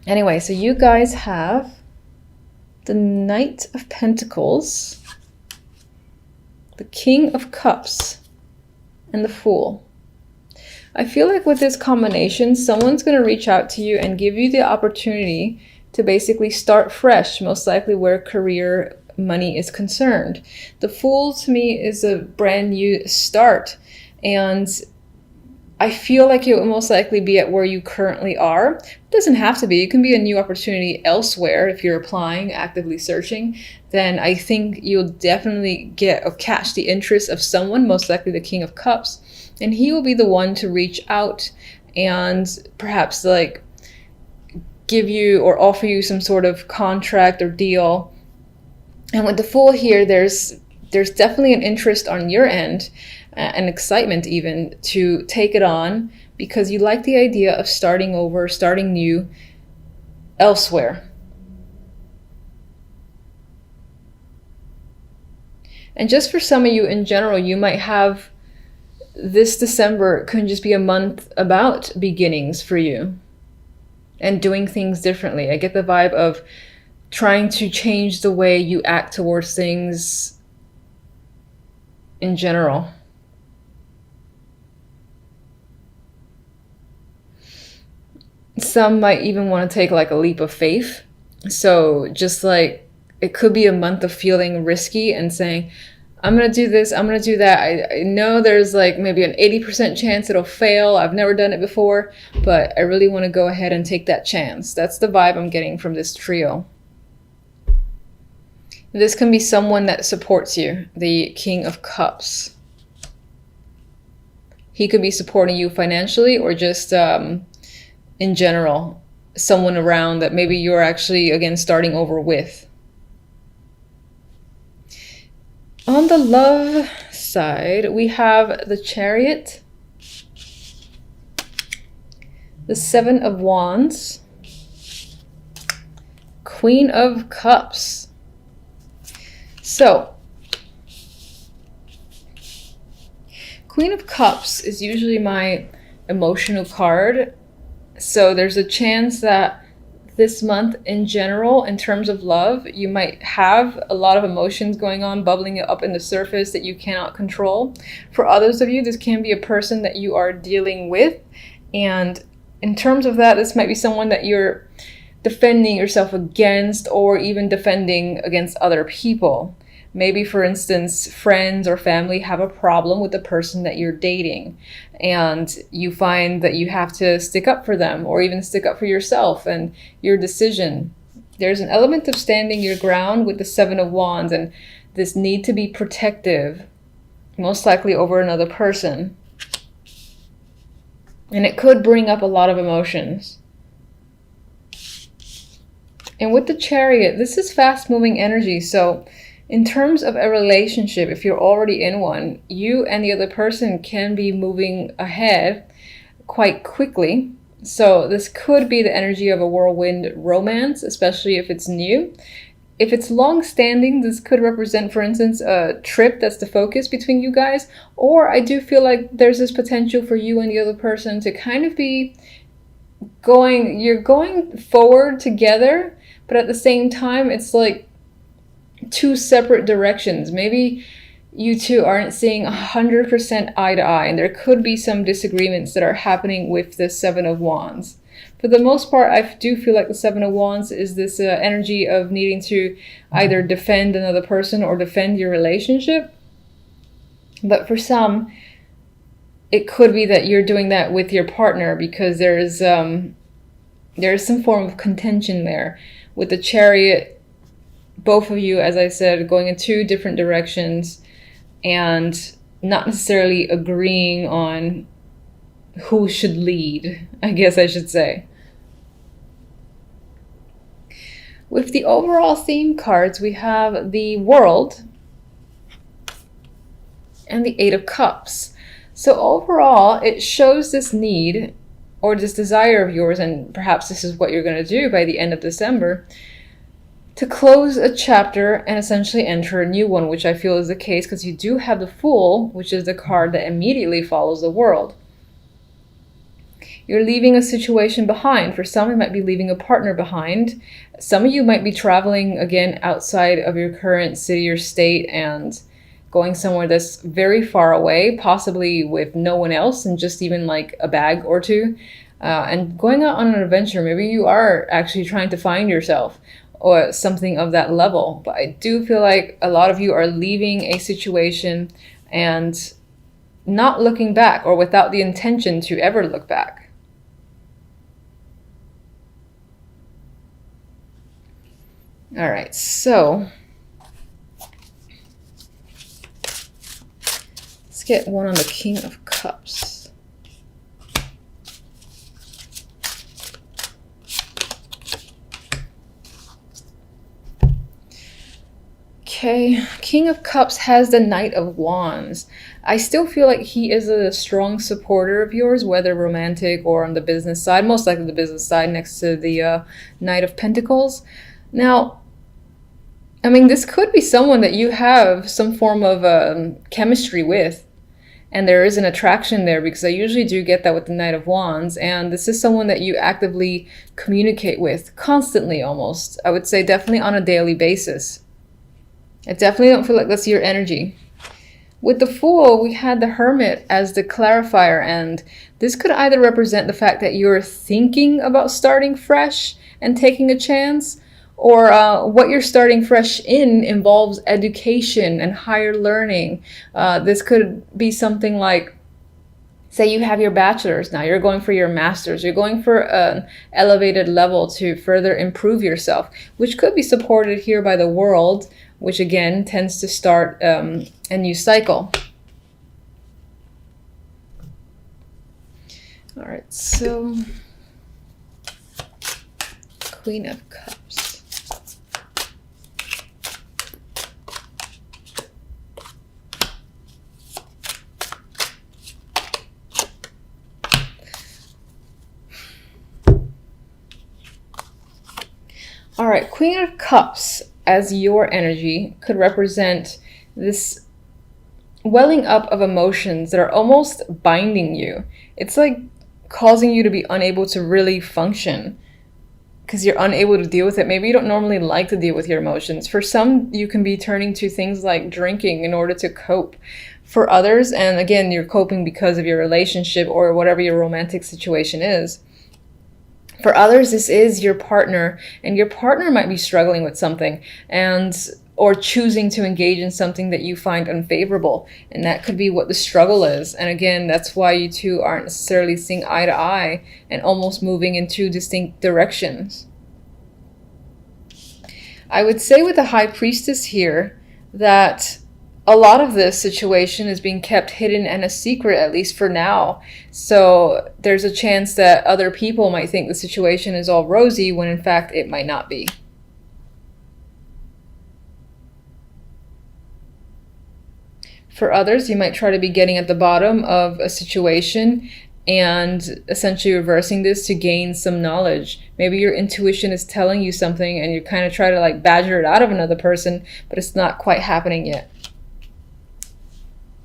Anyway, so you guys have the Knight of Pentacles, the King of Cups, and the Fool. I feel like with this combination, someone's going to reach out to you and give you the opportunity to basically start fresh, most likely where career money is concerned. The Fool to me is a brand new start, and I feel like it will most likely be at where you currently are. It doesn't have to be. It can be a new opportunity elsewhere. If you're applying, actively searching, then I think you'll definitely get or catch the interest of someone, most likely the King of Cups, and he will be the one to reach out and perhaps like give you or offer you some sort of contract or deal. And with the Fool here, there's definitely an interest on your end, and excitement even to take it on, because you like the idea of starting over, starting new elsewhere. And just for some of you in general, you might have this December can just be a month about beginnings for you and doing things differently. I get the vibe of trying to change the way you act towards things in general. Some might even want to take like a leap of faith. So just like it could be a month of feeling risky and saying, I'm going to do this, I'm going to do that. I know there's like maybe an 80% chance it'll fail. I've never done it before, but I really want to go ahead and take that chance. That's the vibe I'm getting from this trio. This can be someone that supports you, the King of Cups. He could be supporting you financially or just in general, someone around that maybe you're actually, again, starting over with. On the love side, we have the Chariot, the Seven of Wands, Queen of Cups. So, Queen of Cups is usually my emotional card. So there's a chance that this month in general, in terms of love, you might have a lot of emotions going on, bubbling up in the surface that you cannot control. For others of you, this can be a person that you are dealing with. And in terms of that, this might be someone that you're defending yourself against, or even defending against other people. Maybe, for instance, friends or family have a problem with the person that you're dating, and you find that you have to stick up for them, or even stick up for yourself and your decision. There's an element of standing your ground with the Seven of Wands, and this need to be protective, most likely over another person. And it could bring up a lot of emotions. And with the Chariot, this is fast-moving energy, so in terms of a relationship, if you're already in one, you and the other person can be moving ahead quite quickly. So this could be the energy of a whirlwind romance, especially if it's new. If it's long-standing, this could represent, for instance, a trip that's the focus between you guys. Or I do feel like there's this potential for you and the other person to kind of be you're going forward together, but at the same time, it's like two separate directions. Maybe you two aren't seeing 100% eye to eye, and there could be some disagreements that are happening with the Seven of Wands. For the most part, I do feel like the Seven of Wands is this energy of needing to either defend another person or defend your relationship. But for some, it could be that you're doing that with your partner, because there's some form of contention there. With the Chariot, both of you, as I said, going in two different directions and not necessarily agreeing on who should lead, I guess I should say. With the overall theme cards, we have the World and the Eight of Cups. So overall, it shows this need or this desire of yours, and perhaps this is what you're going to do by the end of December, to close a chapter and essentially enter a new one, which I feel is the case because you do have the Fool, which is the card that immediately follows the World. you're leaving a situation behind. For some, it might be leaving a partner behind. Some of you might be traveling again outside of your current city or state and going somewhere that's very far away, possibly with no one else and just even like a bag or two, and going out on an adventure. Maybe you are actually trying to find yourself or something of that level. But I do feel like a lot of you are leaving a situation and not looking back, or without the intention to ever look back. All right, so let's get one on the King of Cups. Okay, King of Cups has the Knight of Wands. I still feel like he is a strong supporter of yours, whether romantic or on the business side, most likely the business side next to the Knight of Pentacles. Now, I mean, this could be someone that you have some form of chemistry with, and there is an attraction there, because I usually do get that with the Knight of Wands, and this is someone that you actively communicate with constantly, almost. I would say definitely on a daily basis. I definitely don't feel like that's your energy. With the Fool, we had the Hermit as the clarifier, and this could either represent the fact that you're thinking about starting fresh and taking a chance, or what you're starting fresh in involves education and higher learning. This could be something like, say you have your bachelor's, now you're going for your master's, you're going for an elevated level to further improve yourself, which could be supported here by the World, which again tends to start a new cycle. All right, so Queen of Cups. All right, Queen of Cups as your energy could represent this welling up of emotions that are almost binding you. It's like causing you to be unable to really function because you're unable to deal with it. Maybe you don't normally like to deal with your emotions. For some, you can be turning to things like drinking in order to cope. For others, and again, you're coping because of your relationship or whatever your romantic situation is. For others, this is your partner, and your partner might be struggling with something or choosing to engage in something that you find unfavorable. And that could be what the struggle is. And again, that's why you two aren't necessarily seeing eye to eye and almost moving in two distinct directions. I would say with the High Priestess here that a lot of this situation is being kept hidden and a secret, at least for now. So there's a chance that other people might think the situation is all rosy when in fact it might not be. For others, you might try to be getting at the bottom of a situation and essentially reversing this to gain some knowledge. Maybe your intuition is telling you something and you kind of try to like badger it out of another person, but it's not quite happening yet.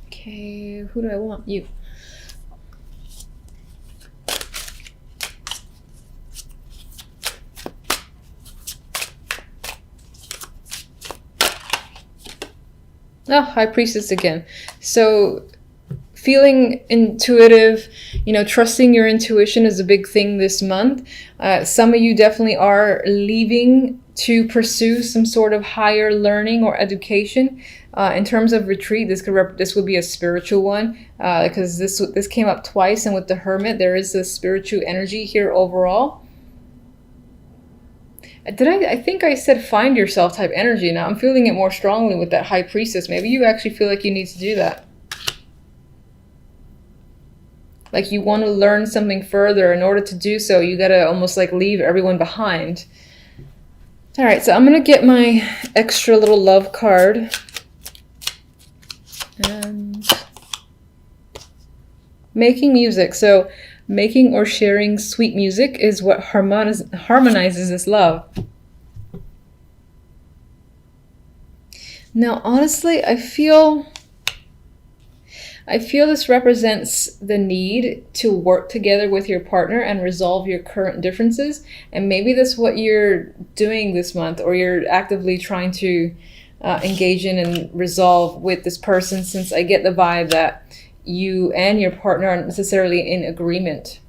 Okay, who do I want? You. Oh, High Priestess again. So feeling intuitive, trusting your intuition is a big thing this month. Some of you definitely are leaving to pursue some sort of higher learning or education. In terms of retreat, this would be a spiritual one, because this came up twice, and with the Hermit, there is a spiritual energy here overall. I think I said find yourself type energy. Now I'm feeling it more strongly with that High Priestess. Maybe you actually feel like you need to do that. Like you want to learn something further. In order to do so, you gotta almost like leave everyone behind. All right, so I'm gonna get my extra little love card. And making music. So making or sharing sweet music is what harmonizes this love. Now, honestly, I feel I feel this represents the need to work together with your partner and resolve your current differences. And maybe that's what you're doing this month, or you're actively trying to engage in and resolve with this person, since I get the vibe that you and your partner aren't necessarily in agreement.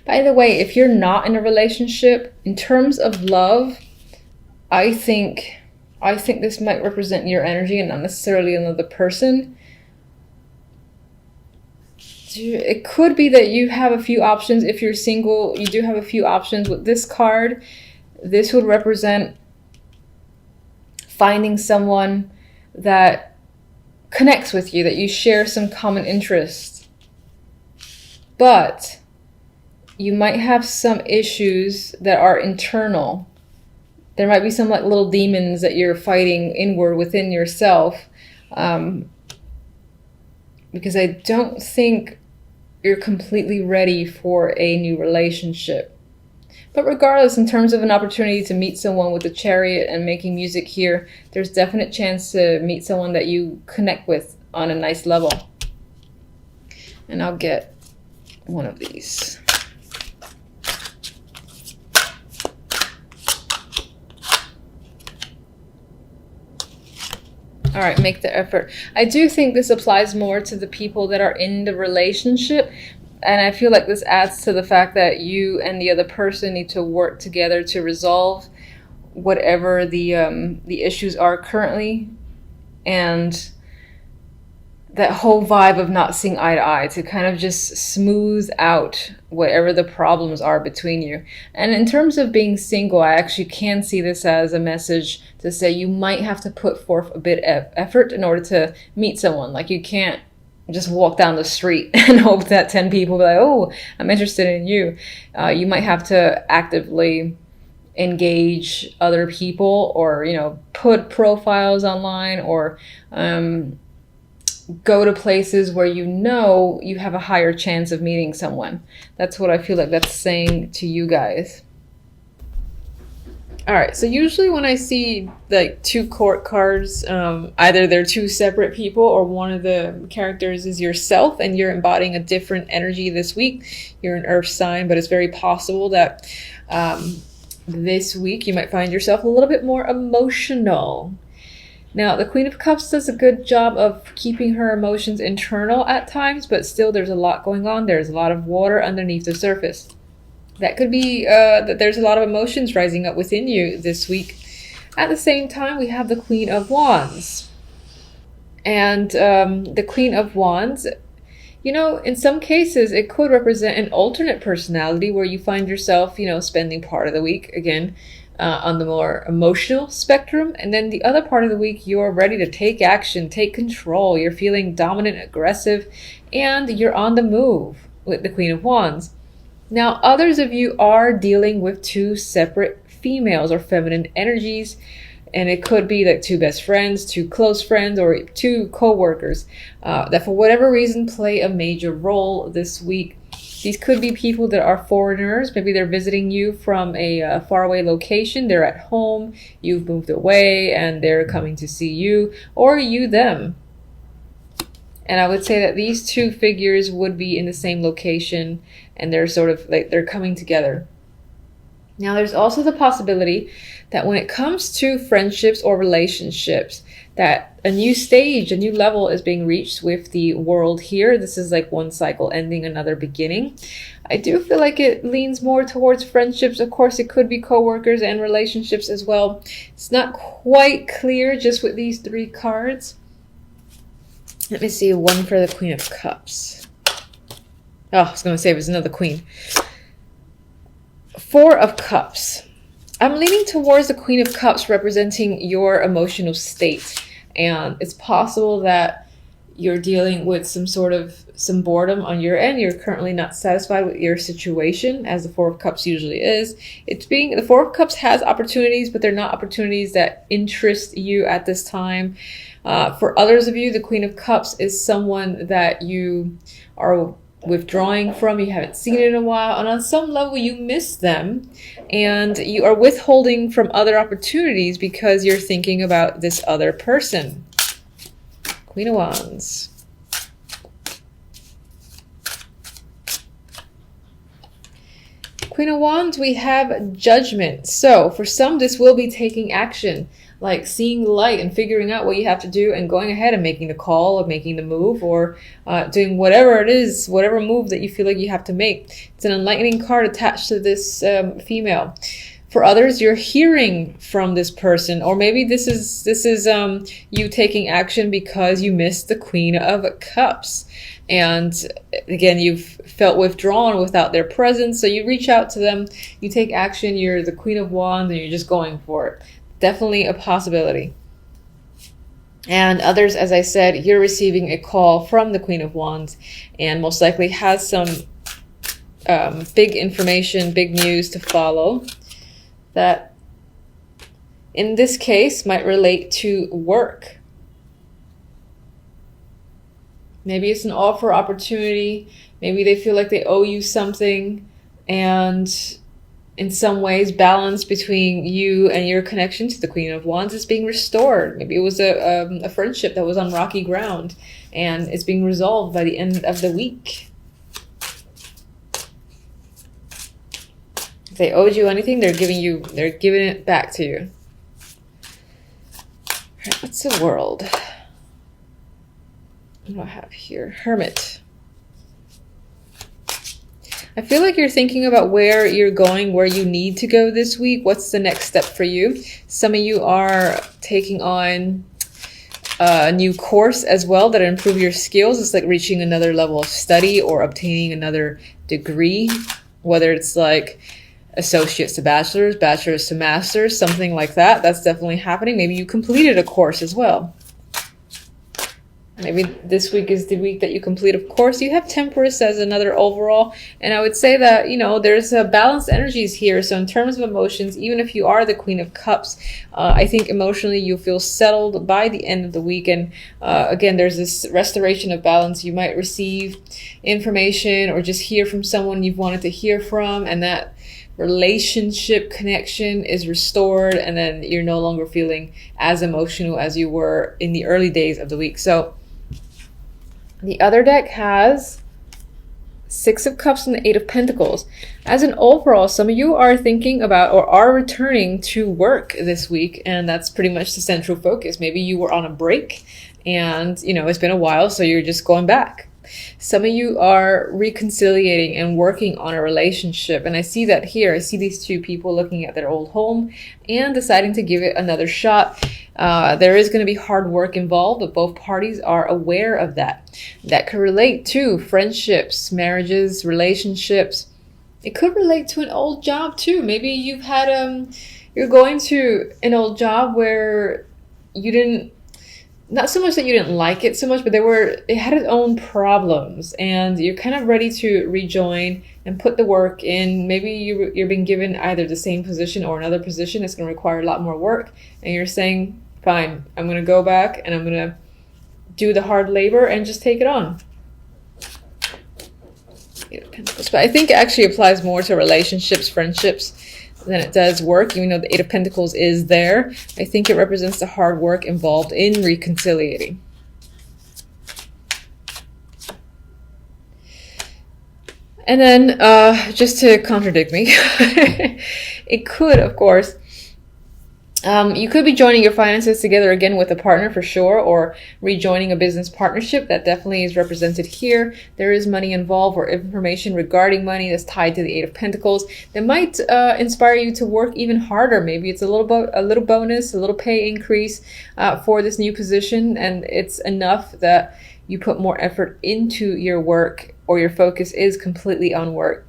By the way, if you're not in a relationship, in terms of love, I think this might represent your energy and not necessarily another person. It could be that you have a few options. If you're single, you do have a few options with this card. This would represent finding someone that connects with you, that you share some common interests. But you might have some issues that are internal. There might be some like little demons that you're fighting inward within yourself, because I don't think you're completely ready for a new relationship. But regardless, in terms of an opportunity to meet someone with the Chariot and making music here, there's definite chance to meet someone that you connect with on a nice level. And I'll get one of these. All right, make the effort. I do think this applies more to the people that are in the relationship. And I feel like this adds to the fact that you and the other person need to work together to resolve whatever the issues are currently. And that whole vibe of not seeing eye to eye, to kind of just smooth out whatever the problems are between you. And in terms of being single, I actually can see this as a message to say you might have to put forth a bit of effort in order to meet someone. Like, you can't just walk down the street and hope that 10 people be like, oh, I'm interested in you. You might have to actively engage other people, or, you know, put profiles online, or go to places where you know you have a higher chance of meeting someone. That's what I feel like that's saying to you guys. All right, so usually when I see like two court cards, either they're two separate people, or one of the characters is yourself and you're embodying a different energy this week. You're an earth sign, but it's very possible that this week you might find yourself a little bit more emotional. Now, the Queen of Cups does a good job of keeping her emotions internal at times, but still there's a lot going on. There's a lot of water underneath the surface. That could be that there's a lot of emotions rising up within you this week. At the same time, we have the Queen of Wands. And the Queen of Wands, you know, in some cases, it could represent an alternate personality where you find yourself, you know, spending part of the week, again, on the more emotional spectrum. And then the other part of the week, you're ready to take action, take control. You're feeling dominant, aggressive, and you're on the move with the Queen of Wands. Now, others of you are dealing with two separate females or feminine energies. And it could be like two best friends, two close friends, or two co-workers that for whatever reason play a major role this week. These could be people that are foreigners. Maybe they're visiting you from a faraway location. They're at home, you've moved away, and they're coming to see you, or you them. And I would say that these two figures would be in the same location, and they're sort of like they're coming together. Now, there's also the possibility that when it comes to friendships or relationships, that a new stage, a new level is being reached with the world here. This is like one cycle ending, another beginning. I do feel like it leans more towards friendships. Of course, it could be co-workers and relationships as well. It's not quite clear just with these three cards. Let me see, one for the Queen of Cups. Oh, I was going to say it was another queen. Four of Cups. I'm leaning towards the Queen of Cups representing your emotional state. And it's possible that you're dealing with some boredom on your end. You're currently not satisfied with your situation, as the Four of Cups usually is. The Four of Cups has opportunities, but they're not opportunities that interest you at this time. For others of you, the Queen of Cups is someone that you are withdrawing from, you haven't seen it in a while, and on some level you miss them, and you are withholding from other opportunities because you're thinking about this other person. Queen of Wands. Queen of Wands, we have Judgment. So for some, this will be taking action, like seeing the light and figuring out what you have to do and going ahead and making the call or making the move, or doing whatever it is, whatever move that you feel like you have to make. It's an enlightening card attached to this female. For others, you're hearing from this person, or maybe this is you taking action because you missed the Queen of Cups. And again, you've felt withdrawn without their presence. So you reach out to them, you take action, you're the Queen of Wands, and you're just going for it. Definitely a possibility. And others, as I said, you're receiving a call from the Queen of Wands, and most likely has some big information, big news to follow that in this case might relate to work. Maybe it's an offer opportunity. Maybe they feel like they owe you something, and in some ways balance between you and your connection to the Queen of Wands is being restored. Maybe it was a friendship that was on rocky ground and it's being resolved by the end of the week. If they owed you anything, they're giving it back to you. All right, what's the World? What do I have here? Hermit. I feel like you're thinking about where you're going, where you need to go this week. What's the next step for you? Some of you are taking on a new course as well that improve your skills. It's like reaching another level of study or obtaining another degree, whether it's like associates to bachelor's, bachelor's to master's, something like that. That's definitely happening. Maybe you completed a course as well. Maybe this week is the week that you complete. Of course, you have Temperance as another overall. And I would say that, you know, there's a balanced energies here. So in terms of emotions, even if you are the Queen of Cups, I think emotionally you feel settled by the end of the week. And again, there's this restoration of balance. You might receive information or just hear from someone you've wanted to hear from, and that relationship connection is restored, and then you're no longer feeling as emotional as you were in the early days of the week. So the other deck has Six of Cups and the Eight of Pentacles. As an overall, some of you are thinking about or are returning to work this week, and that's pretty much the central focus. Maybe you were on a break and, you know, it's been a while, so you're just going back. Some of you are reconciliating and working on a relationship, and I see that here. I see these two people looking at their old home and deciding to give it another shot. There is going to be hard work involved, but both parties are aware of that. That could relate to friendships, marriages, relationships. It could relate to an old job too. Maybe you've had you're going to an old job where you didn't, not so much that you didn't like it so much, but it had its own problems, and you're kind of ready to rejoin and put the work in. Maybe you're being given either the same position or another position that's going to require a lot more work, and you're saying, fine, I'm going to go back and I'm going to do the hard labor and just take it on. But I think it actually applies more to relationships, friendships, than it does work. Even though the Eight of Pentacles is there, I think it represents the hard work involved in reconciliating. And then, just to contradict me, it could, of course, you could be joining your finances together again with a partner for sure, or rejoining a business partnership. That definitely is represented here. There is money involved or information regarding money that's tied to the Eight of Pentacles that might inspire you to work even harder. Maybe it's a little bonus, a little pay increase for this new position, and it's enough that you put more effort into your work, or your focus is completely on work.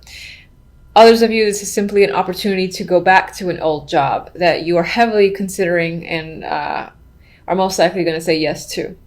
Others of you, this is simply an opportunity to go back to an old job that you are heavily considering and are most likely going to say yes to.